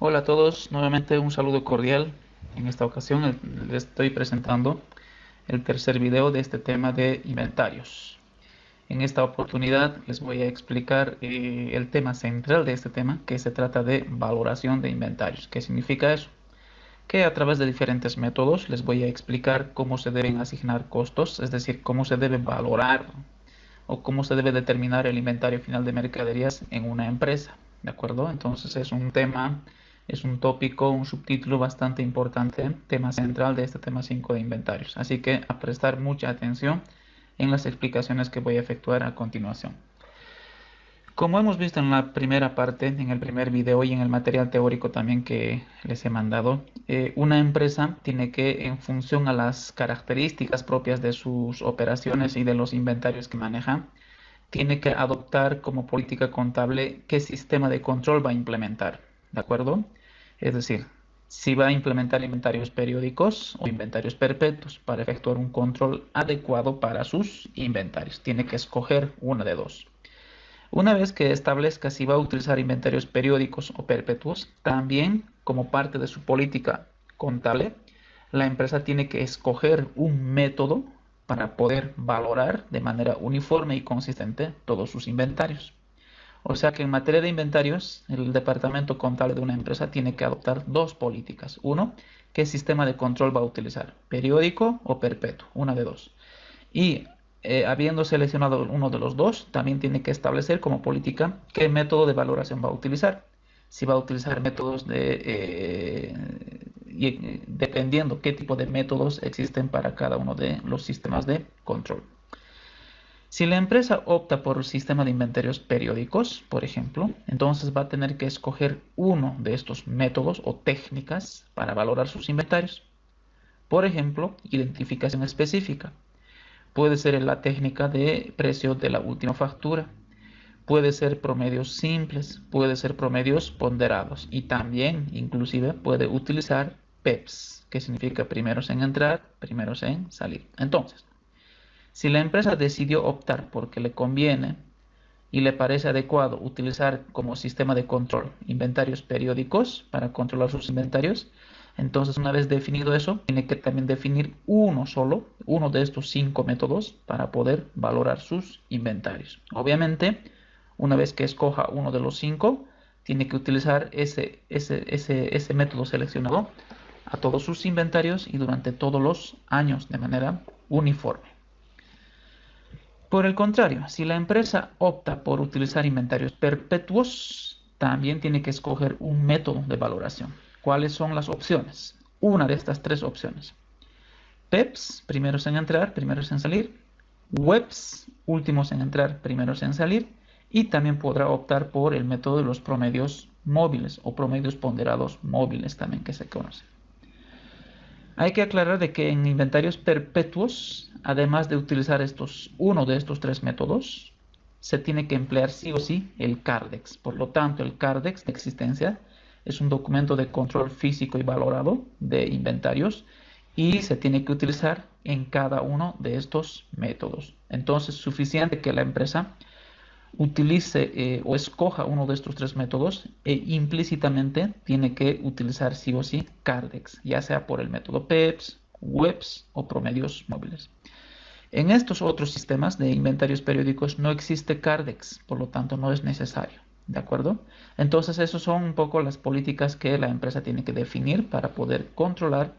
Hola a todos, nuevamente un saludo cordial. En esta ocasión les estoy presentando el tercer video de este tema de inventarios. En esta oportunidad les voy a explicar el tema central de este tema, que se trata de valoración de inventarios. ¿Qué significa eso? Que a través de diferentes métodos les voy a explicar cómo se deben asignar costos, es decir, cómo se debe valorar o cómo se debe determinar el inventario final de mercaderías en una empresa. ¿De acuerdo? Entonces es un tema, es un tópico, un subtítulo bastante importante, tema central de este tema 5 de inventarios. Así que a prestar mucha atención en las explicaciones que voy a efectuar a continuación. Como hemos visto en la primera parte, en el primer video y en el material teórico también que les he mandado, una empresa tiene que, en función a las características propias de sus operaciones y de los inventarios que maneja, tiene que adoptar como política contable qué sistema de control va a implementar, ¿de acuerdo? Es decir, si va a implementar inventarios periódicos o inventarios perpetuos para efectuar un control adecuado para sus inventarios. Tiene que escoger una de dos. Una vez que establezca si va a utilizar inventarios periódicos o perpetuos, también como parte de su política contable, la empresa tiene que escoger un método para poder valorar de manera uniforme y consistente todos sus inventarios. O sea que en materia de inventarios, el departamento contable de una empresa tiene que adoptar dos políticas. Uno, qué sistema de control va a utilizar, periódico o perpetuo, una de dos. Y habiendo seleccionado uno de los dos, también tiene que establecer como política qué método de valoración va a utilizar. Si va a utilizar métodos dependiendo qué tipo de métodos existen para cada uno de los sistemas de control. Si la empresa opta por el sistema de inventarios periódicos, por ejemplo, entonces va a tener que escoger uno de estos métodos o técnicas para valorar sus inventarios. Por ejemplo, identificación específica. Puede ser la técnica de precio de la última factura. Puede ser promedios simples, puede ser promedios ponderados y también inclusive puede utilizar PEPs, que significa primeros en entrar, primeros en salir. Entonces, si la empresa decidió optar porque le conviene y le parece adecuado utilizar como sistema de control inventarios periódicos para controlar sus inventarios, entonces una vez definido eso, tiene que también definir uno de estos 5 métodos para poder valorar sus inventarios. Obviamente, una vez que escoja uno de los 5, tiene que utilizar ese método seleccionado a todos sus inventarios y durante todos los años de manera uniforme. Por el contrario, si la empresa opta por utilizar inventarios perpetuos, también tiene que escoger un método de valoración. ¿Cuáles son las opciones? Una de estas tres opciones. PEPs, primeros en entrar, primeros en salir. WEPs, últimos en entrar, primeros en salir. Y también podrá optar por el método de los promedios móviles o promedios ponderados móviles también que se conoce. Hay que aclarar de que en inventarios perpetuos, además de utilizar uno de estos tres métodos, se tiene que emplear sí o sí el CARDEX. Por lo tanto, el CARDEX de existencia es un documento de control físico y valorado de inventarios y se tiene que utilizar en cada uno de estos métodos. Entonces, es suficiente que la empresa utilice o escoja uno de estos tres métodos e implícitamente tiene que utilizar sí o sí CARDEX, ya sea por el método PEPs, WEPs o promedios móviles. En estos otros sistemas de inventarios periódicos no existe CARDEX, por lo tanto no es necesario, ¿de acuerdo? Entonces, esas son un poco las políticas que la empresa tiene que definir para poder controlar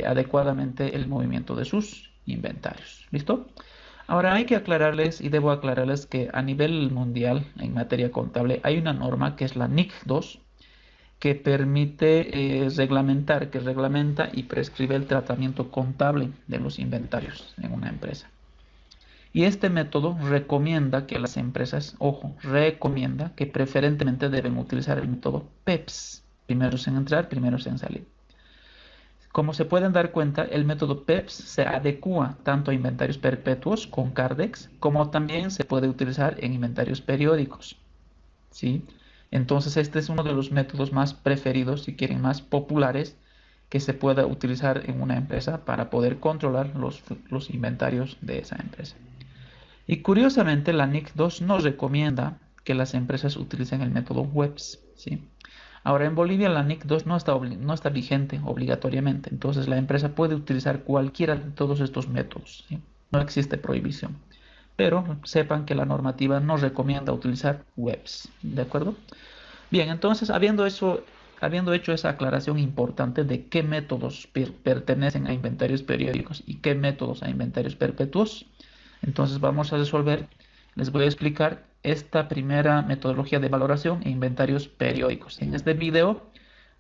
adecuadamente el movimiento de sus inventarios. ¿Listo? Ahora hay que aclararles y debo aclararles que a nivel mundial en materia contable hay una norma que es la NIC 2 que permite reglamentar, que reglamenta y prescribe el tratamiento contable de los inventarios en una empresa. Y este método recomienda que las empresas, ojo, recomienda que preferentemente deben utilizar el método PEPS, primeros en entrar, primeros en salir. Como se pueden dar cuenta, el método PEPS se adecua tanto a inventarios perpetuos con CARDEX, como también se puede utilizar en inventarios periódicos, ¿sí? Entonces este es uno de los métodos más preferidos, si quieren, más populares que se pueda utilizar en una empresa para poder controlar los inventarios de esa empresa. Y curiosamente la NIC 2 nos recomienda que las empresas utilicen el método WEPS, ¿sí? Ahora, en Bolivia la NIC 2 no está vigente obligatoriamente, entonces la empresa puede utilizar cualquiera de todos estos métodos, ¿sí? No existe prohibición, pero sepan que la normativa no recomienda utilizar webs, ¿de acuerdo? Bien, entonces, habiendo hecho esa aclaración importante de qué métodos pertenecen a inventarios periódicos y qué métodos a inventarios perpetuos, entonces vamos a resolver, les voy a explicar esta primera metodología de valoración e inventarios periódicos. En este video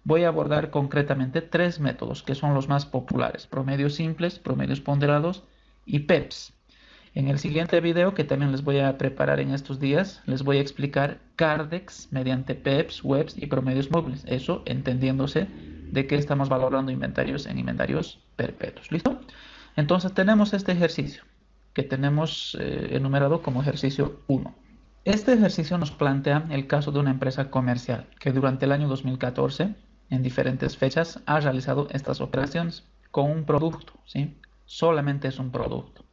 voy a abordar concretamente tres métodos que son los más populares: promedios simples, promedios ponderados y PEPs. En el siguiente video, que también les voy a preparar en estos días, les voy a explicar CARDEX mediante PEPs, webs y promedios móviles. Eso entendiéndose de que estamos valorando inventarios en inventarios perpetuos. ¿Listo? Entonces tenemos este ejercicio que tenemos enumerado como ejercicio 1. Este ejercicio nos plantea el caso de una empresa comercial que durante el año 2014, en diferentes fechas, ha realizado estas operaciones con un producto, ¿sí? Solamente es un producto.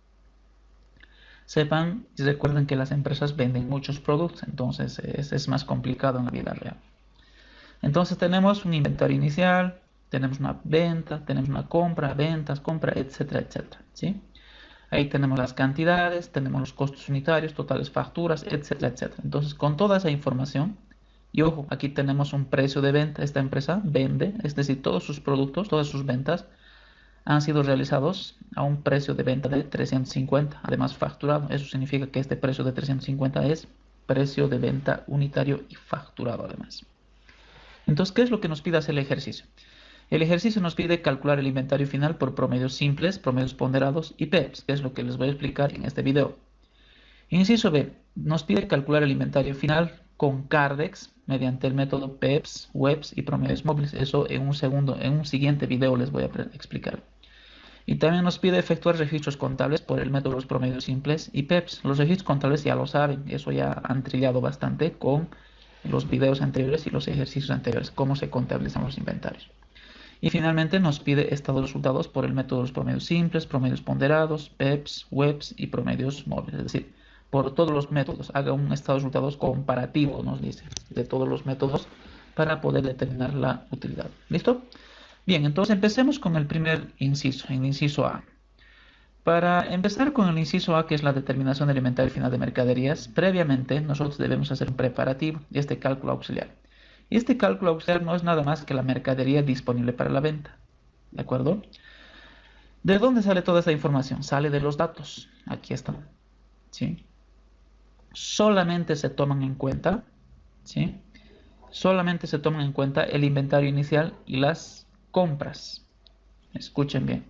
Sepan y recuerden que las empresas venden muchos productos, entonces es más complicado en la vida real. Entonces tenemos un inventario inicial, tenemos una venta, tenemos una compra, ventas, compra, etcétera, etcétera, ¿sí? Ahí tenemos las cantidades, tenemos los costos unitarios, totales facturas, etcétera, etcétera. Entonces, con toda esa información, y ojo, aquí tenemos un precio de venta. Esta empresa vende, es decir, todos sus productos, todas sus ventas han sido realizados a un precio de venta de 350, además facturado. Eso significa que este precio de 350 es precio de venta unitario y facturado además. Entonces, ¿qué es lo que nos pide hacer el ejercicio? El ejercicio nos pide calcular el inventario final por promedios simples, promedios ponderados y PEPs, que es lo que les voy a explicar en este video. Inciso B, nos pide calcular el inventario final con CARDEX mediante el método PEPs, webs y promedios móviles. Eso en un siguiente video les voy a explicar. Y también nos pide efectuar registros contables por el método de los promedios simples y PEPs. Los registros contables ya lo saben, eso ya han trillado bastante con los videos anteriores y los ejercicios anteriores, cómo se contabilizan los inventarios. Y finalmente nos pide estados de resultados por el método de los promedios simples, promedios ponderados, PEPs, webs y promedios móviles. Es decir, por todos los métodos, haga un estado de resultados comparativo, nos dice, de todos los métodos para poder determinar la utilidad. ¿Listo? Bien, entonces empecemos con el primer inciso, el inciso A. Para empezar con el inciso A, que es la determinación del inventario final de mercaderías, previamente nosotros debemos hacer un preparativo y este cálculo auxiliar. Y este cálculo auxiliar no es nada más que la mercadería disponible para la venta. ¿De acuerdo? ¿De dónde sale toda esta información? Sale de los datos. Aquí están. ¿Sí? Solamente se toman en cuenta, ¿sí? Solamente se toman en cuenta el inventario inicial y las compras. Escuchen bien.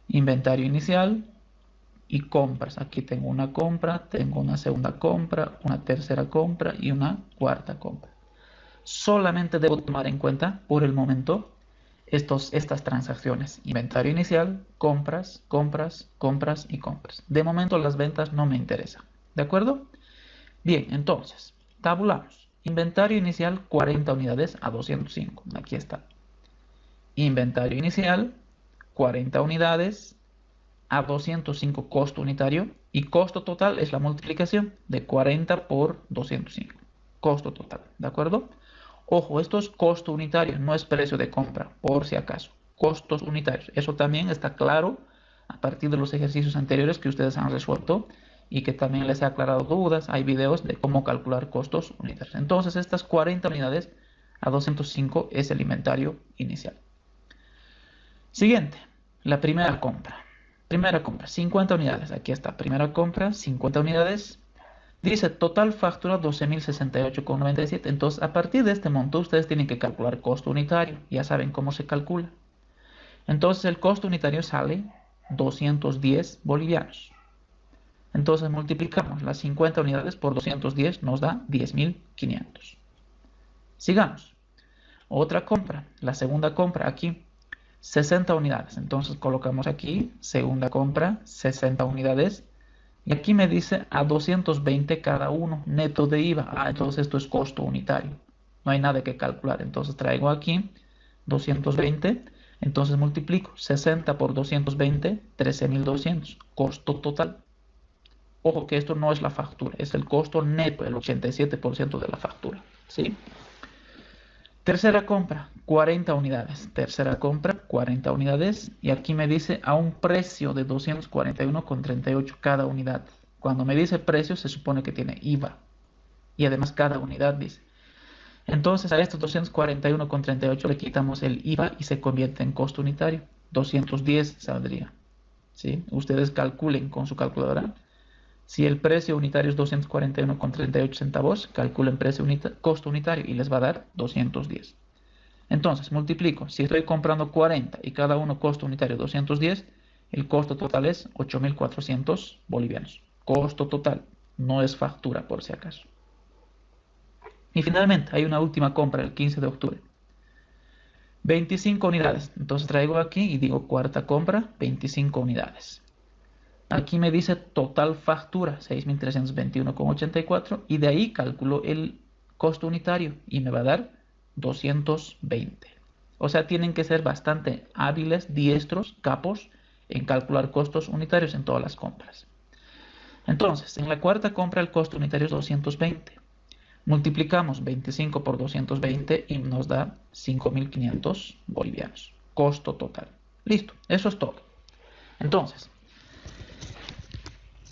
Inventario inicial y compras. Aquí tengo una compra, tengo una segunda compra, una tercera compra y una cuarta compra. Solamente debo tomar en cuenta por el momento estas transacciones: inventario inicial, compras, compras, compras y compras. De momento las ventas no me interesan. ¿De acuerdo? Bien, entonces, tabulamos. Inventario inicial 40 unidades a 205. Aquí está. Inventario inicial 40 unidades a 205 costo unitario, y costo total es la multiplicación de 40 por 205. Costo total. ¿De acuerdo? Ojo, esto es costo unitario, no es precio de compra, por si acaso. Costos unitarios. Eso también está claro a partir de los ejercicios anteriores que ustedes han resuelto y que también les he aclarado dudas. Hay videos de cómo calcular costos unitarios. Entonces, estas 40 unidades a 205 es el inventario inicial. Siguiente, la primera compra. Primera compra, 50 unidades. Aquí está, primera compra, 50 unidades. Dice total factura 12.068,97. Entonces, a partir de este monto, ustedes tienen que calcular costo unitario. Ya saben cómo se calcula. Entonces, el costo unitario sale 210 bolivianos. Entonces, multiplicamos las 50 unidades por 210, nos da 10.500. Sigamos. Otra compra, la segunda compra aquí, 60 unidades. Entonces, colocamos aquí, segunda compra, 60 unidades. Y aquí me dice a 220 cada uno, neto de IVA. Entonces esto es costo unitario. No hay nada que calcular. Entonces traigo aquí 220. Entonces multiplico 60 por 220, 13.200. Costo total. Ojo que esto no es la factura, es el costo neto, el 87% de la factura. ¿Sí? Tercera compra, 40 unidades. Tercera compra, 40 unidades. Y aquí me dice a un precio de 241,38 cada unidad. Cuando me dice precio, se supone que tiene IVA. Y además cada unidad dice. Entonces a estos 241,38 le quitamos el IVA y se convierte en costo unitario. 210 saldría. ¿Sí? Ustedes calculen con su calculadora. Si el precio unitario es 241,38 centavos, calculen costo unitario y les va a dar 210. Entonces, multiplico. Si estoy comprando 40 y cada uno costo unitario 210, el costo total es 8.400 bolivianos. Costo total, no es factura por si acaso. Y finalmente, hay una última compra el 15 de octubre. 25 unidades. Entonces traigo aquí y digo cuarta compra, 25 unidades. Aquí me dice total factura, 6.321,84, y de ahí calculo el costo unitario y me va a dar 220. O sea, tienen que ser bastante hábiles, diestros, capos en calcular costos unitarios en todas las compras. Entonces, en la cuarta compra el costo unitario es 220. Multiplicamos 25 por 220 y nos da 5.500 bolivianos. Costo total. Listo, eso es todo. Entonces,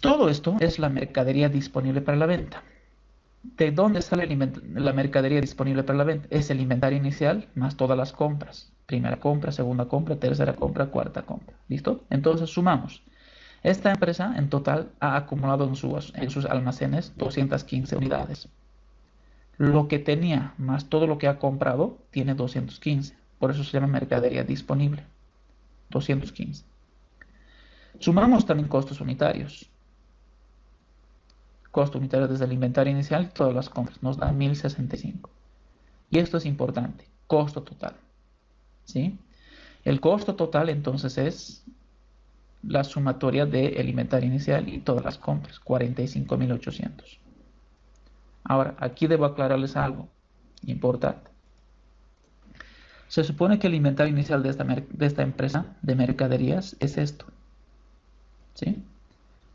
todo esto es la mercadería disponible para la venta. ¿De dónde sale la mercadería disponible para la venta? Es el inventario inicial más todas las compras. Primera compra, segunda compra, tercera compra, cuarta compra. ¿Listo? Entonces sumamos. Esta empresa en total ha acumulado en sus almacenes 215 unidades. Lo que tenía más todo lo que ha comprado tiene 215. Por eso se llama mercadería disponible. 215. Sumamos también costos unitarios. Costo unitario desde el inventario inicial y todas las compras. Nos da 1.065. Y esto es importante. Costo total. ¿Sí? El costo total entonces es la sumatoria del inventario inicial y todas las compras. 45.800. Ahora, aquí debo aclararles algo importante. Se supone que el inventario inicial de esta empresa de mercaderías es esto. ¿Sí?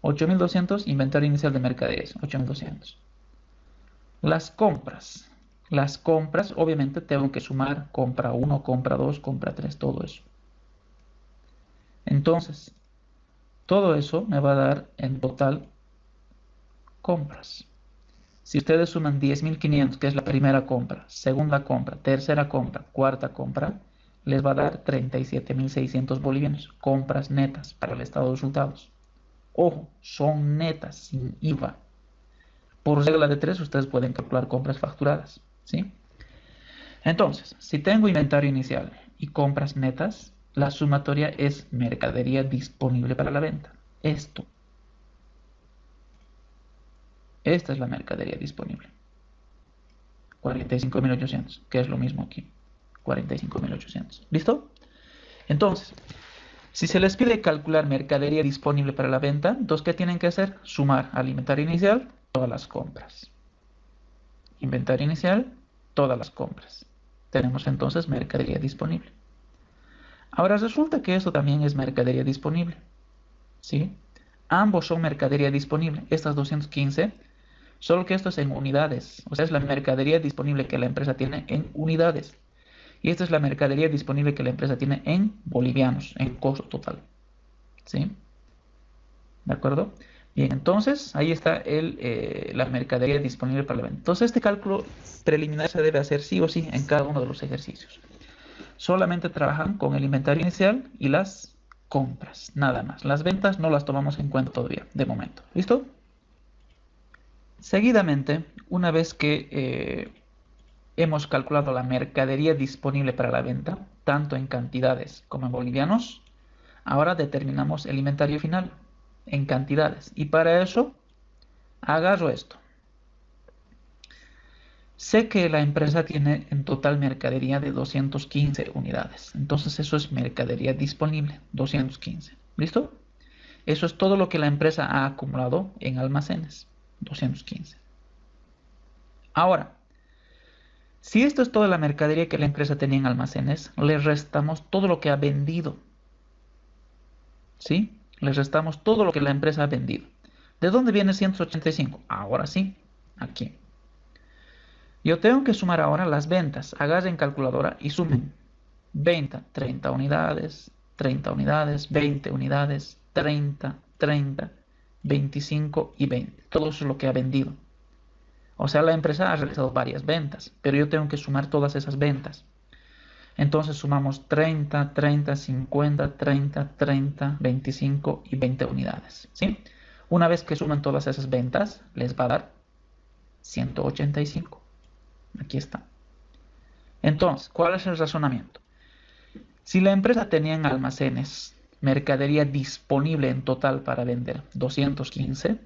8.200, inventario inicial de mercaderías, 8.200. Las compras, obviamente tengo que sumar compra 1, compra 2, compra 3, todo eso. Entonces, todo eso me va a dar en total compras. Si ustedes suman 10.500, que es la primera compra, segunda compra, tercera compra, cuarta compra, les va a dar 37.600 bolivianos, compras netas para el estado de resultados. Ojo, son netas, sin IVA. Por regla de 3, ustedes pueden calcular compras facturadas, ¿sí? Entonces, si tengo inventario inicial y compras netas, la sumatoria es mercadería disponible para la venta. Esta es la mercadería disponible. 45.800, que es lo mismo aquí. 45.800. ¿Listo? Entonces, si se les pide calcular mercadería disponible para la venta, entonces, ¿qué tienen que hacer? Sumar al inventario inicial todas las compras. Inventario inicial, todas las compras. Tenemos entonces mercadería disponible. Ahora resulta que esto también es mercadería disponible. ¿Sí? Ambos son mercadería disponible. Estas 215, solo que esto es en unidades. O sea, es la mercadería disponible que la empresa tiene en unidades. Y esta es la mercadería disponible que la empresa tiene en bolivianos, en costo total. ¿Sí? ¿De acuerdo? Bien, entonces ahí está la mercadería disponible para la venta. Entonces este cálculo preliminar se debe hacer sí o sí en cada uno de los ejercicios. Solamente trabajan con el inventario inicial y las compras, nada más. Las ventas no las tomamos en cuenta todavía, de momento. ¿Listo? Seguidamente, una vez que hemos calculado la mercadería disponible para la venta, tanto en cantidades como en bolivianos, ahora determinamos el inventario final en cantidades. Y para eso, agarro esto. Sé que la empresa tiene en total mercadería de 215 unidades. Entonces eso es mercadería disponible, 215. ¿Listo? Eso es todo lo que la empresa ha acumulado en almacenes, 215. Ahora, si esto es toda la mercadería que la empresa tenía en almacenes, le restamos todo lo que ha vendido. ¿Sí? Le restamos todo lo que la empresa ha vendido. ¿De dónde viene 185? Ahora sí, aquí. Yo tengo que sumar ahora las ventas. Agarren calculadora y sumen. Venta, 30 unidades, 30 unidades, 20 unidades, 30, 30, 25 y 20. Todo eso es lo que ha vendido. O sea, la empresa ha realizado varias ventas, pero yo tengo que sumar todas esas ventas. Entonces sumamos 30, 30, 50, 30, 30, 25 y 20 unidades. ¿Sí? Una vez que suman todas esas ventas, les va a dar 185. Aquí está. Entonces, ¿cuál es el razonamiento? Si la empresa tenía en almacenes mercadería disponible en total para vender 215,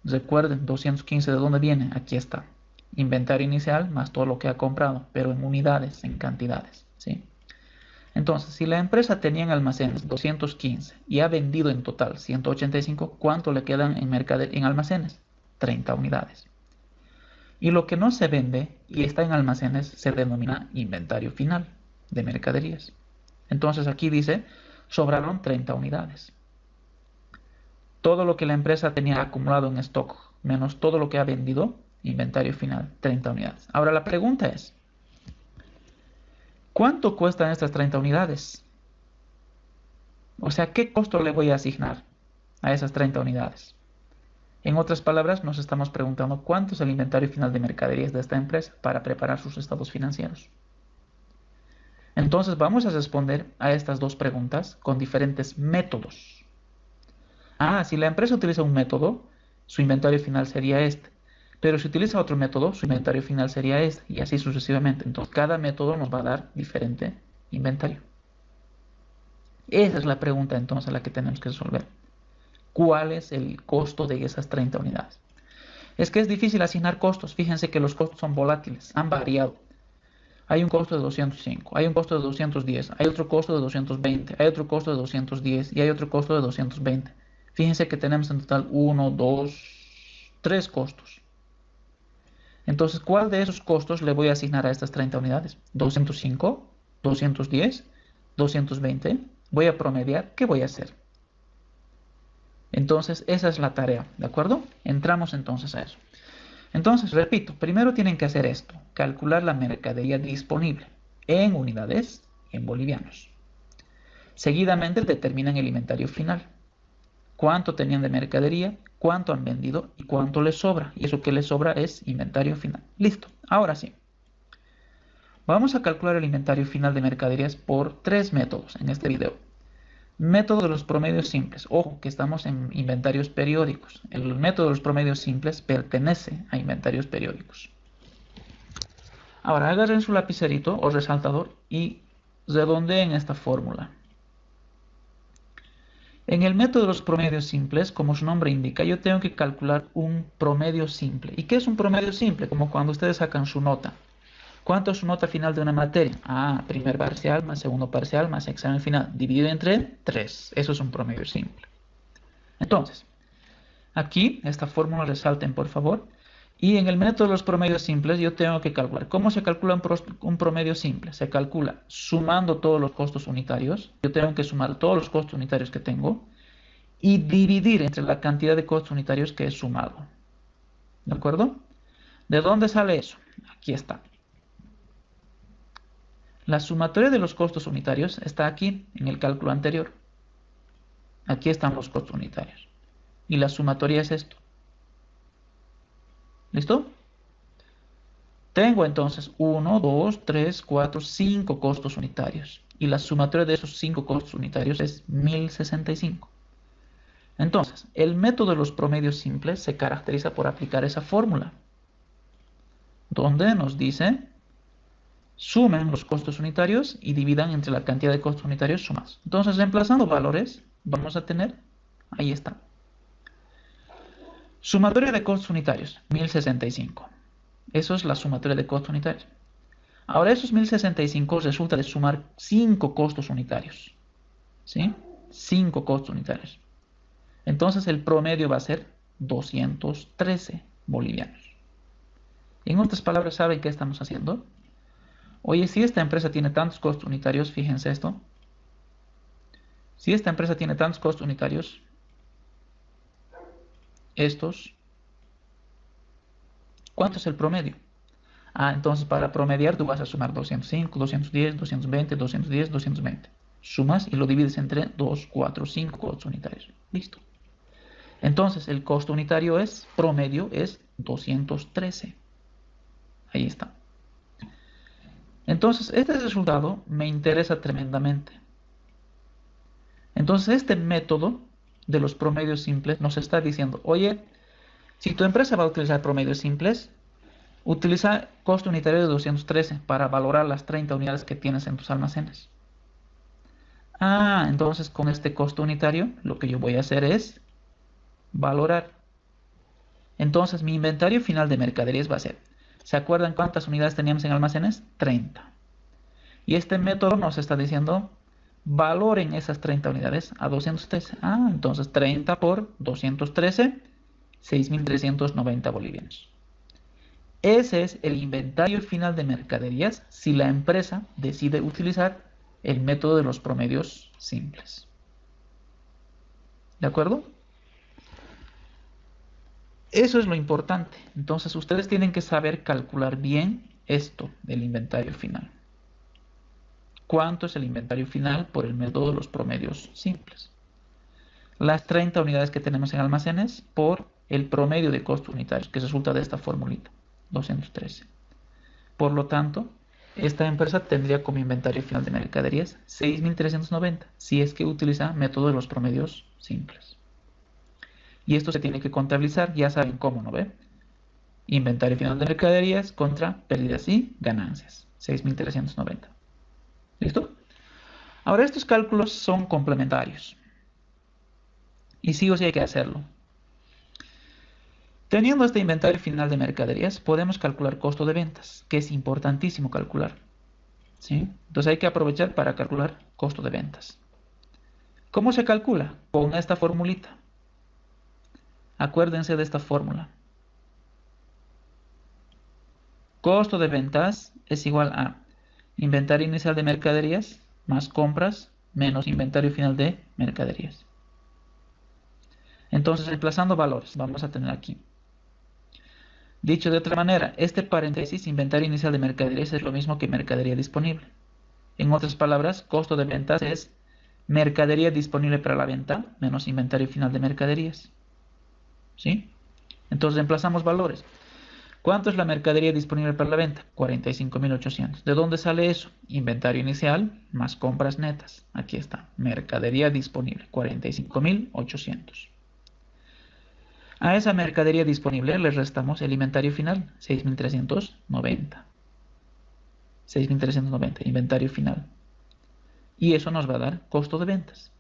recuerden, 215 ¿de dónde viene? Aquí está. Inventario inicial más todo lo que ha comprado, pero en unidades, en cantidades. ¿Sí? Entonces, si la empresa tenía en almacenes 215 y ha vendido en total 185, ¿cuánto le quedan en almacenes? 30 unidades. Y lo que no se vende y está en almacenes se denomina inventario final de mercaderías. Entonces aquí dice, sobraron 30 unidades. Todo lo que la empresa tenía acumulado en stock, menos todo lo que ha vendido, inventario final, 30 unidades. Ahora la pregunta es, ¿cuánto cuestan estas 30 unidades? O sea, ¿qué costo le voy a asignar a esas 30 unidades? En otras palabras, nos estamos preguntando cuánto es el inventario final de mercaderías de esta empresa para preparar sus estados financieros. Entonces vamos a responder a estas dos preguntas con diferentes métodos. Si la empresa utiliza un método, su inventario final sería este. Pero si utiliza otro método, su inventario final sería este. Y así sucesivamente. Entonces cada método nos va a dar diferente inventario. Esa es la pregunta entonces a la que tenemos que resolver. ¿Cuál es el costo de esas 30 unidades? Es que es difícil asignar costos. Fíjense que los costos son volátiles, han variado. Hay un costo de 205, hay un costo de 210, hay otro costo de 220, hay otro costo de 210 y hay otro costo de 220. Fíjense que tenemos en total 1, 2, 3 costos. Entonces, ¿cuál de esos costos le voy a asignar a estas 30 unidades? 205, 210, 220. Voy a promediar. ¿Qué voy a hacer? Entonces, esa es la tarea, ¿de acuerdo? Entramos entonces a eso. Entonces, repito, primero tienen que hacer esto, calcular la mercadería disponible en unidades y en bolivianos. Seguidamente determinan el inventario final. Cuánto tenían de mercadería, cuánto han vendido y cuánto les sobra. Y eso que les sobra es inventario final. Listo, ahora sí. Vamos a calcular el inventario final de mercaderías por tres métodos en este video. Método de los promedios simples. Ojo, que estamos en inventarios periódicos. El método de los promedios simples pertenece a inventarios periódicos. Ahora, agarren su lapicerito o resaltador y redondeen esta fórmula. En el método de los promedios simples, como su nombre indica, yo tengo que calcular un promedio simple. ¿Y qué es un promedio simple? Como cuando ustedes sacan su nota. ¿Cuánto es su nota final de una materia? Primer parcial más segundo parcial más examen final. Dividido entre 3. Eso es un promedio simple. Entonces, aquí, esta fórmula resalten por favor. Y en el método de los promedios simples yo tengo que calcular. ¿Cómo se calcula un promedio simple? Se calcula sumando todos los costos unitarios. Yo tengo que sumar todos los costos unitarios que tengo y dividir entre la cantidad de costos unitarios que he sumado. ¿De acuerdo? ¿De dónde sale eso? Aquí está. La sumatoria de los costos unitarios está aquí, en el cálculo anterior. Aquí están los costos unitarios. Y la sumatoria es esto. ¿Listo? Tengo entonces 1, 2, 3, 4, 5 costos unitarios. Y la sumatoria de esos 5 costos unitarios es 1065. Entonces, el método de los promedios simples se caracteriza por aplicar esa fórmula. Donde nos dice... sumen los costos unitarios y dividan entre la cantidad de costos unitarios sumados. Entonces, reemplazando valores, vamos a tener, ahí está. Sumatoria de costos unitarios, 1065. Eso es la sumatoria de costos unitarios. Ahora, esos 1065 resulta de sumar 5 costos unitarios. ¿Sí? 5 costos unitarios. Entonces, el promedio va a ser 213 bolivianos. En otras palabras, ¿saben qué estamos haciendo? Oye, si esta empresa tiene tantos costos unitarios, fíjense esto. Si esta empresa tiene tantos costos unitarios, estos, ¿cuánto es el promedio? Entonces para promediar tú vas a sumar 205, 210, 220, 210, 220. Sumas y lo divides entre 2, 4, 5 costos unitarios. Listo. Entonces el costo unitario promedio es 213. Ahí está. Entonces este resultado me interesa tremendamente. Entonces este método de los promedios simples nos está diciendo, oye, si tu empresa va a utilizar promedios simples, utiliza costo unitario de 213 para valorar las 30 unidades que tienes en tus almacenes. Entonces con este costo unitario lo que yo voy a hacer es valorar. Entonces mi inventario final de mercaderías va a ser, ¿se acuerdan cuántas unidades teníamos en almacenes? 30. Y este método nos está diciendo, valoren esas 30 unidades a 213. Entonces 30 por 213, 6.390 bolivianos. Ese es el inventario final de mercaderías si la empresa decide utilizar el método de los promedios simples. ¿De acuerdo? Eso es lo importante. Entonces ustedes tienen que saber calcular bien esto del inventario final. ¿Cuánto es el inventario final por el método de los promedios simples? Las 30 unidades que tenemos en almacenes por el promedio de costos unitarios, que resulta de esta formulita, 213. Por lo tanto, esta empresa tendría como inventario final de mercaderías 6.390, si es que utiliza método de los promedios simples. Y esto se tiene que contabilizar, ya saben cómo, ¿no ve? Inventario final de mercaderías contra pérdidas y ganancias, 6.390. ¿Listo? Ahora estos cálculos son complementarios. Y sí o sí hay que hacerlo. Teniendo este inventario final de mercaderías, podemos calcular costo de ventas, que es importantísimo calcular. ¿Sí? Entonces hay que aprovechar para calcular costo de ventas. ¿Cómo se calcula? Con esta formulita. Acuérdense de esta fórmula. Costo de ventas es igual a inventario inicial de mercaderías más compras menos inventario final de mercaderías. Entonces, reemplazando valores, vamos a tener aquí. Dicho de otra manera, este paréntesis, inventario inicial de mercaderías, es lo mismo que mercadería disponible. En otras palabras, costo de ventas es mercadería disponible para la venta menos inventario final de mercaderías. ¿Sí? Entonces, reemplazamos valores. ¿Cuánto es la mercadería disponible para la venta? 45.800. ¿De dónde sale eso? Inventario inicial más compras netas. Aquí está. Mercadería disponible. 45.800. A esa mercadería disponible le restamos el inventario final. 6.390. 6.390. Inventario final. Y eso nos va a dar costo de ventas.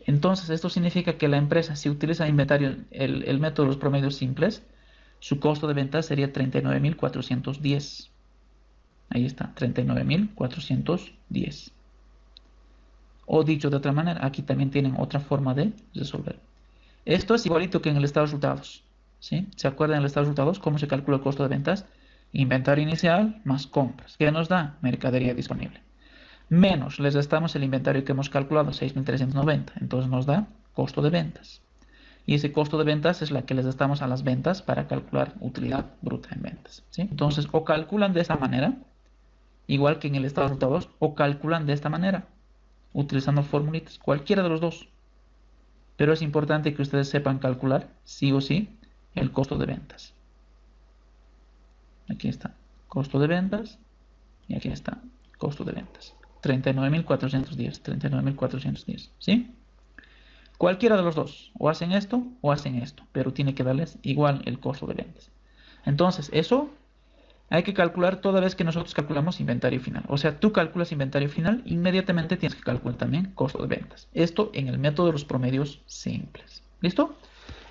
Entonces, esto significa que la empresa, si utiliza inventario, el método de los promedios simples, su costo de ventas sería 39.410. Ahí está, 39.410. O dicho de otra manera, aquí también tienen otra forma de resolver. Esto es igualito que en el estado de resultados. ¿Sí? ¿Se acuerdan del estado de resultados? ¿Cómo se calcula el costo de ventas? Inventario inicial más compras. ¿Qué nos da? Mercadería disponible. Menos, les restamos el inventario que hemos calculado, 6.390. Entonces nos da costo de ventas. Y ese costo de ventas es la que les restamos a las ventas para calcular utilidad bruta en ventas. ¿Sí? Entonces, o calculan de esta manera, igual que en el estado de resultados, o calculan de esta manera, utilizando formulitas, cualquiera de los dos. Pero es importante que ustedes sepan calcular, sí o sí, el costo de ventas. Aquí está, costo de ventas, y aquí está, costo de ventas. 39.410, 39.410, ¿sí? Cualquiera de los dos, o hacen esto, pero tiene que darles igual el costo de ventas. Entonces, eso hay que calcular toda vez que nosotros calculamos inventario final. O sea, tú calculas inventario final, inmediatamente tienes que calcular también costo de ventas. Esto en el método de los promedios simples. ¿Listo?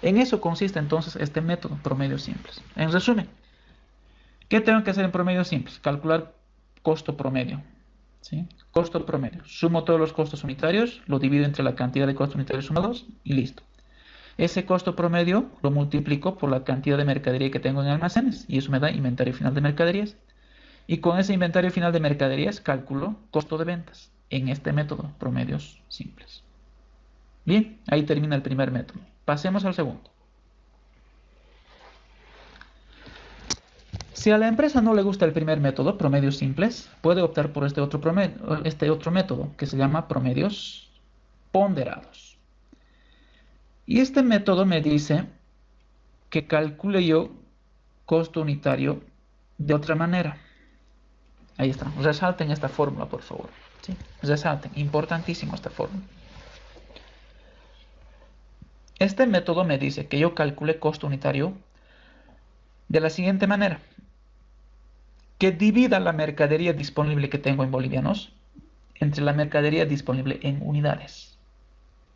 En eso consiste entonces este método, promedios simples. En resumen, ¿qué tengo que hacer en promedios simples? Calcular costo promedio. ¿Sí? Costo promedio. Sumo todos los costos unitarios, lo divido entre la cantidad de costos unitarios sumados y listo. Ese costo promedio lo multiplico por la cantidad de mercadería que tengo en almacenes y eso me da inventario final de mercaderías. Y con ese inventario final de mercaderías calculo costo de ventas en este método, promedios simples. Bien, ahí termina el primer método. Pasemos al segundo. Si a la empresa no le gusta el primer método, promedios simples, puede optar por este otro método que se llama promedios ponderados. Y este método me dice que calcule yo costo unitario de otra manera. Ahí está. Resalten esta fórmula, por favor. ¿Sí? Resalten. Importantísimo esta fórmula. Este método me dice que yo calcule costo unitario de la siguiente manera. Que divida la mercadería disponible que tengo en bolivianos entre la mercadería disponible en unidades.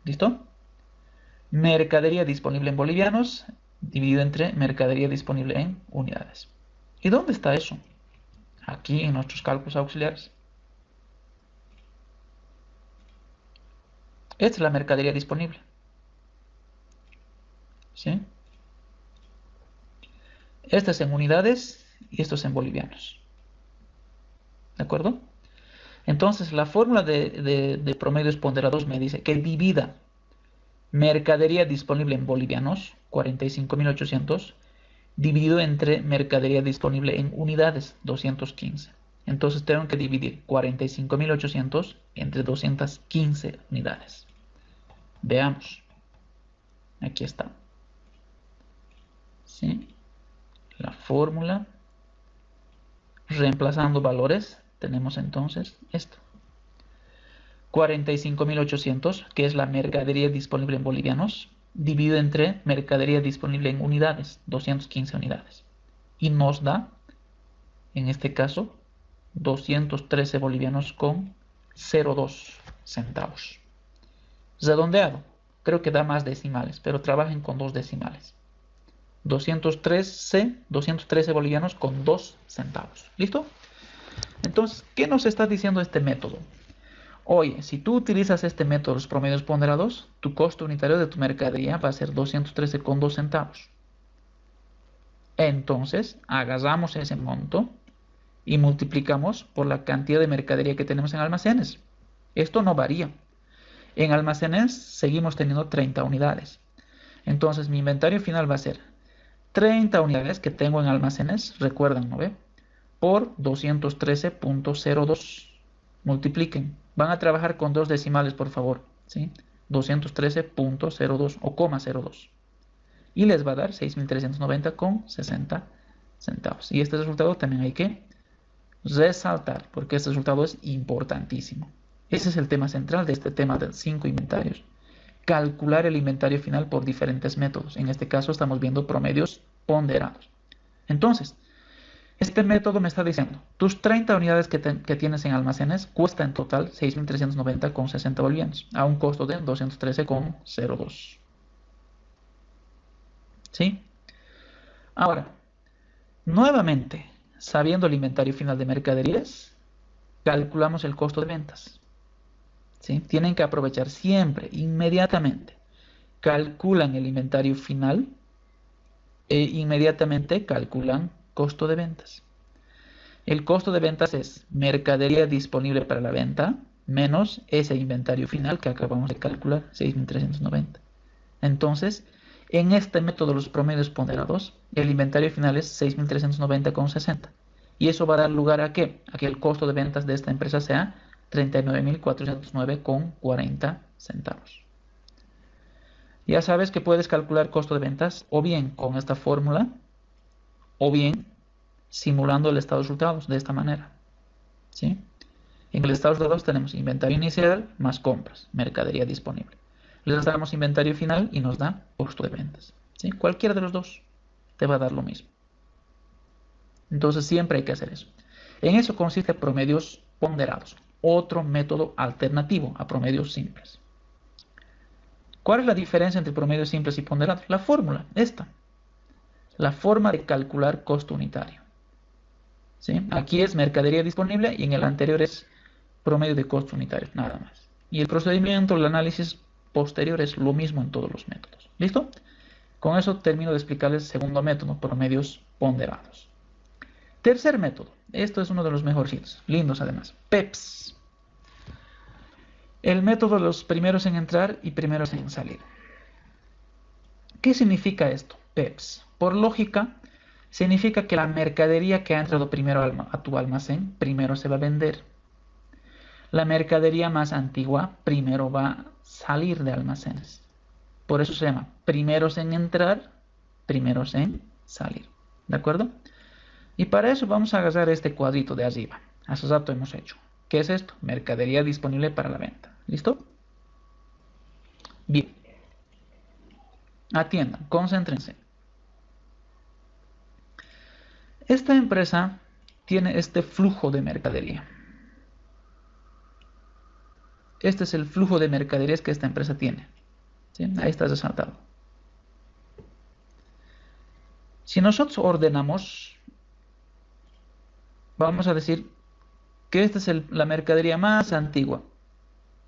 ¿Listo? Mercadería disponible en bolivianos dividido entre mercadería disponible en unidades. ¿Y dónde está eso? Aquí en nuestros cálculos auxiliares. Esta es la mercadería disponible. ¿Sí? Esta es en unidades y esto es en bolivianos. ¿De acuerdo? Entonces la fórmula de promedios ponderados me dice que divida mercadería disponible en bolivianos, 45.800, dividido entre mercadería disponible en unidades, 215. Entonces tengo que dividir 45.800 entre 215 unidades. Veamos. Aquí está. ¿Sí? La fórmula. Reemplazando valores, tenemos entonces esto. 45.800, que es la mercadería disponible en bolivianos, dividido entre mercadería disponible en unidades, 215 unidades. Y nos da, en este caso, 213 bolivianos con 0,2 centavos. Redondeado, creo que da más decimales, pero trabajen con 2 decimales. 213 bolivianos con 2 centavos. ¿Listo? Entonces, ¿qué nos está diciendo este método? Oye, si tú utilizas este método, los promedios ponderados, tu costo unitario de tu mercadería va a ser 213,2 centavos. Entonces, agarramos ese monto y multiplicamos por la cantidad de mercadería que tenemos en almacenes. Esto no varía. En almacenes seguimos teniendo 30 unidades. Entonces, mi inventario final va a ser 30 unidades que tengo en almacenes, recuerdan, ¿no ve? Por 213,02. Multipliquen. Van a trabajar con 2 decimales, por favor. ¿Sí? 213,02 o 0,02. Y les va a dar 6.390,60 centavos. Y este resultado también hay que resaltar, porque este resultado es importantísimo. Ese es el tema central de este tema de 5 inventarios. Calcular el inventario final por diferentes métodos. En este caso estamos viendo promedios ponderados. Entonces, este método me está diciendo, tus 30 unidades que tienes en almacenes cuesta en total 6.390,60 bolivianos, a un costo de 213,02. ¿Sí? Ahora, nuevamente, sabiendo el inventario final de mercaderías, calculamos el costo de ventas. ¿Sí? Tienen que aprovechar siempre, inmediatamente. Calculan el inventario final e inmediatamente calculan costo de ventas. El costo de ventas es mercadería disponible para la venta menos ese inventario final que acabamos de calcular, 6.390. Entonces, en este método, los promedios ponderados, el inventario final es 6.390,60. Y eso va a dar lugar a ¿qué? A que el costo de ventas de esta empresa sea 39.409,40 centavos. Ya sabes que puedes calcular costo de ventas o bien con esta fórmula o bien simulando el estado de resultados de esta manera. ¿Sí? En el estado de resultados tenemos inventario inicial más compras, mercadería disponible. Le damos inventario final y nos da costo de ventas. ¿Sí? Cualquiera de los dos te va a dar lo mismo. Entonces siempre hay que hacer eso. En eso consiste promedios ponderados, otro método alternativo a promedios simples. ¿Cuál es la diferencia entre promedios simples y ponderados? La fórmula, esta. La forma de calcular costo unitario. ¿Sí? Aquí es mercadería disponible y en el anterior es promedio de costo unitario, nada más. Y el procedimiento, el análisis posterior es lo mismo en todos los métodos. ¿Listo? Con eso termino de explicarles el segundo método, promedios ponderados. Tercer método. Esto es uno de los mejorcitos, lindos además. PEPS. El método de los primeros en entrar y primeros en salir. ¿Qué significa esto? PEPS. Por lógica, Significa que la mercadería que ha entrado primero a tu almacén, primero se va a vender. La mercadería más antigua primero va a salir de almacenes. Por eso se llama primeros en entrar, primeros en salir. ¿De acuerdo? Y para eso vamos a agarrar este cuadrito de arriba. Hace rato hemos hecho. ¿Qué es esto? Mercadería disponible para la venta. ¿Listo? Bien. Atiendan, concéntrense. Esta empresa tiene este flujo de mercadería. Este es el flujo de mercaderías que esta empresa tiene. ¿Sí? Ahí está resaltado. Si nosotros ordenamos, vamos a decir que esta es la mercadería más antigua.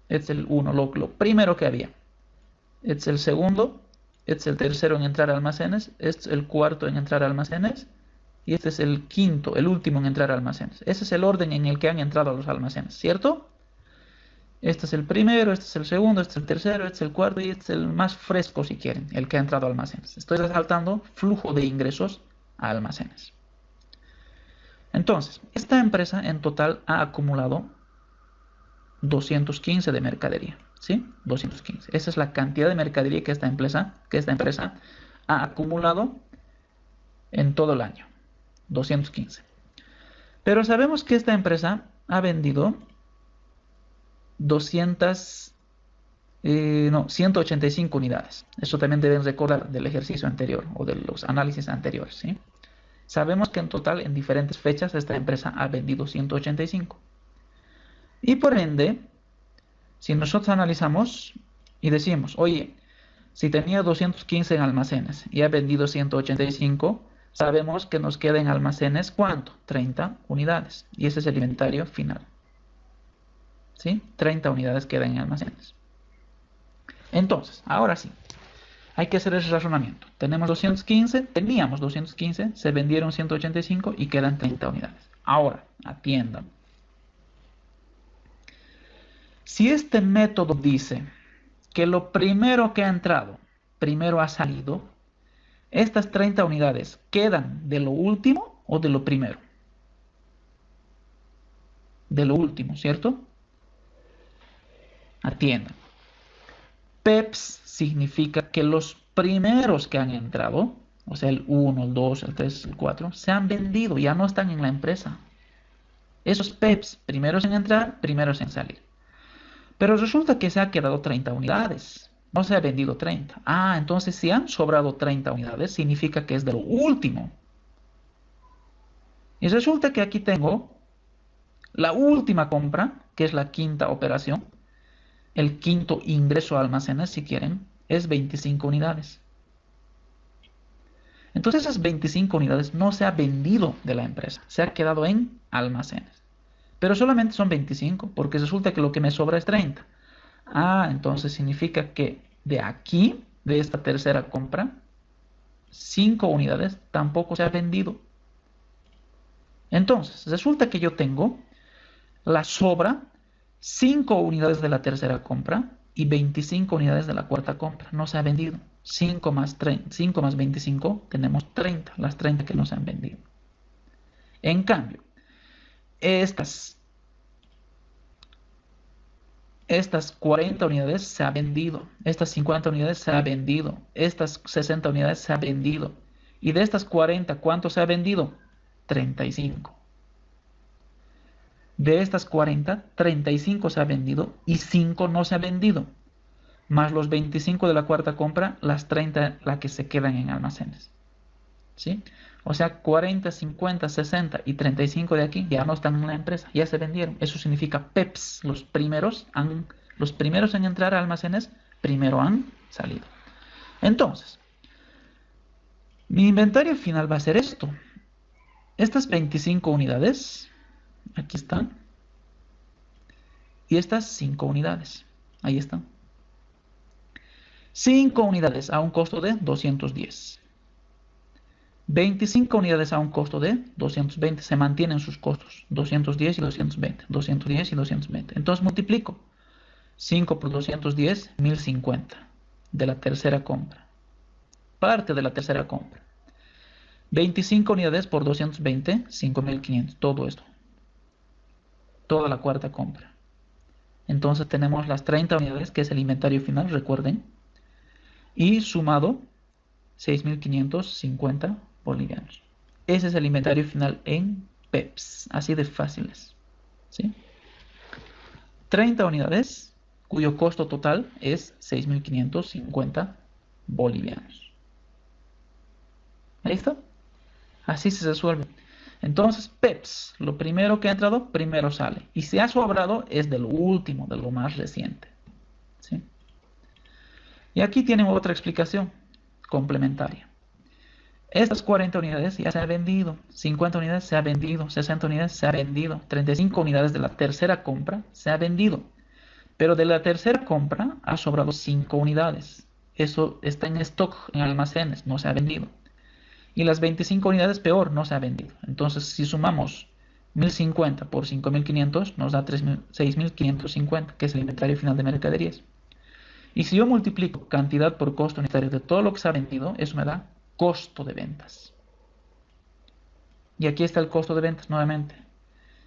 Este es el 1, lo primero que había. Este es el segundo. Este es el tercero en entrar a almacenes. Este es el cuarto en entrar a almacenes. Y este es el quinto, el último en entrar a almacenes. Ese es el orden en el que han entrado a los almacenes, ¿cierto? Este es el primero, este es el segundo, este es el tercero, este es el cuarto y este es el más fresco, si quieren, el que ha entrado a almacenes. Estoy resaltando flujo de ingresos a almacenes. Entonces, esta empresa en total ha acumulado 215 de mercadería, ¿sí? 215. Esa es la cantidad de mercadería que esta empresa ha acumulado en todo el año. 215. Pero sabemos que esta empresa ha vendido 185 unidades. Eso también deben recordar del ejercicio anterior o de los análisis anteriores, ¿sí? Sabemos que en total, en diferentes fechas, esta empresa ha vendido 185. Y por ende, si nosotros analizamos y decimos, oye, si tenía 215 en almacenes y ha vendido 185, sabemos que nos queda en almacenes, ¿cuánto? 30 unidades. Y ese es el inventario final. ¿Sí? 30 unidades quedan en almacenes. Entonces, ahora sí, hay que hacer ese razonamiento. Teníamos 215, se vendieron 185 y quedan 30 unidades. Ahora, atiendan. Si este método dice que lo primero que ha entrado, primero ha salido, estas 30 unidades quedan de lo último o de lo primero. De lo último, ¿cierto? Atiendan. PEPS significa que los primeros que han entrado, o sea, el 1, el 2, el 3, el 4, se han vendido, ya no están en la empresa. Esos PEPS, primeros en entrar, primeros en salir. Pero resulta que se ha quedado 30 unidades. No se ha vendido 30. Ah, entonces si han sobrado 30 unidades, significa que es de lo último. Y resulta que aquí tengo la última compra, que es la quinta operación. El quinto ingreso a almacenes, si quieren, es 25 unidades. Entonces esas 25 unidades no se ha vendido de la empresa, se ha quedado en almacenes. Pero solamente son 25, porque resulta que lo que me sobra es 30. Ah, entonces significa que de aquí, de esta tercera compra, 5 unidades tampoco se ha vendido. Entonces, resulta que yo tengo la sobra 5 unidades de la tercera compra y 25 unidades de la cuarta compra. No se ha vendido. 5 más 25 tenemos 30, las 30 que no se han vendido. En cambio, estas 40 unidades se ha vendido, estas 50 unidades se ha vendido, estas 60 unidades se ha vendido. Y de estas 40, ¿cuánto se ha vendido? 35. De estas 40, 35 se ha vendido y 5 no se ha vendido. Más los 25 de la cuarta compra, las 30 las que se quedan en almacenes. ¿Sí? O sea, 40, 50, 60 y 35 de aquí ya no están en la empresa, ya se vendieron. Eso significa PEPS. Los primeros en entrar a almacenes, primero han salido. Entonces, mi inventario final va a ser esto. Estas 25 unidades, aquí están. Y estas 5 unidades, ahí están. 5 unidades a un costo de 210. 25 unidades a un costo de 220. Se mantienen sus costos. 210 y 220. 210 y 220. Entonces multiplico. 5 por 210, 1050. De la tercera compra. Parte de la tercera compra. 25 unidades por 220, 5.500. Todo esto. Toda la cuarta compra. Entonces tenemos las 30 unidades, que es el inventario final, recuerden. Y sumado, 6.550 bolivianos. Ese es el inventario final en PEPS. Así de fáciles. ¿Sí? 30 unidades, cuyo costo total es 6.550 bolivianos. Ahí está. Así se resuelve. Entonces, PEPS, lo primero que ha entrado, primero sale. Y si ha sobrado, es de lo último, de lo más reciente. ¿Sí? Y aquí tienen otra explicación complementaria. Estas 40 unidades ya se han vendido, 50 unidades se ha vendido, 60 unidades se ha vendido, 35 unidades de la tercera compra se ha vendido. Pero de la tercera compra ha sobrado 5 unidades. Eso está en stock, en almacenes, no se ha vendido. Y las 25 unidades peor, no se ha vendido. Entonces, si sumamos 1.050 por 5.500, nos da 6.550, que es el inventario final de mercaderías. Y si yo multiplico cantidad por costo unitario de todo lo que se ha vendido, eso me da costo de ventas. Y aquí está el costo de ventas nuevamente.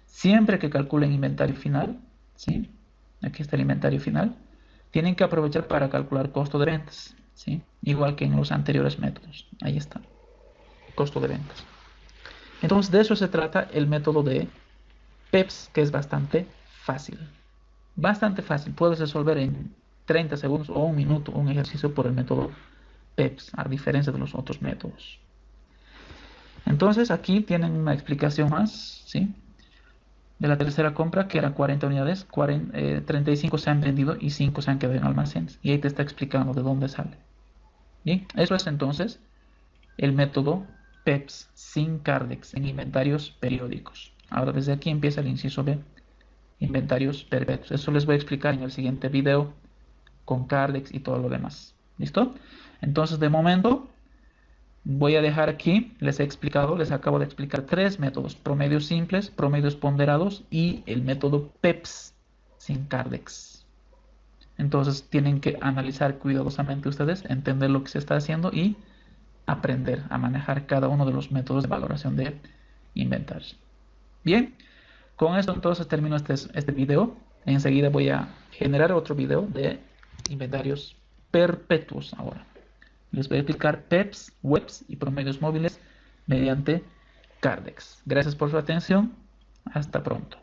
Siempre que calculen inventario final, ¿sí? Aquí está el inventario final, tienen que aprovechar para calcular costo de ventas, ¿sí? Igual que en los anteriores métodos. Ahí está. Costo de ventas. Entonces de eso se trata el método de PEPS, que es bastante fácil. Bastante fácil. Puedes resolver en 30 segundos o un minuto un ejercicio por el método PEPS, a diferencia de los otros métodos. Entonces aquí tienen una explicación más, ¿sí? De la tercera compra, que eran 40 unidades, 35 se han vendido y 5 se han quedado en almacenes. Y ahí te está explicando de dónde sale. Bien, eso es entonces el método PEPS sin CARDEX en inventarios periódicos. Ahora desde aquí empieza el inciso B, inventarios perpetuos. Eso les voy a explicar en el siguiente video con CARDEX y todo lo demás. ¿Listo? Entonces de momento voy a dejar aquí, les acabo de explicar 3 métodos: promedios simples, promedios ponderados y el método PEPS sin CARDEX. Entonces tienen que analizar cuidadosamente ustedes, entender lo que se está haciendo y aprender a manejar cada uno de los métodos de valoración de inventarios. Bien, con esto entonces termino este video. Enseguida voy a generar otro video de inventarios perpetuos ahora. Les voy a explicar PEPS, WEPS y promedios móviles mediante CARDEX. Gracias por su atención. Hasta pronto.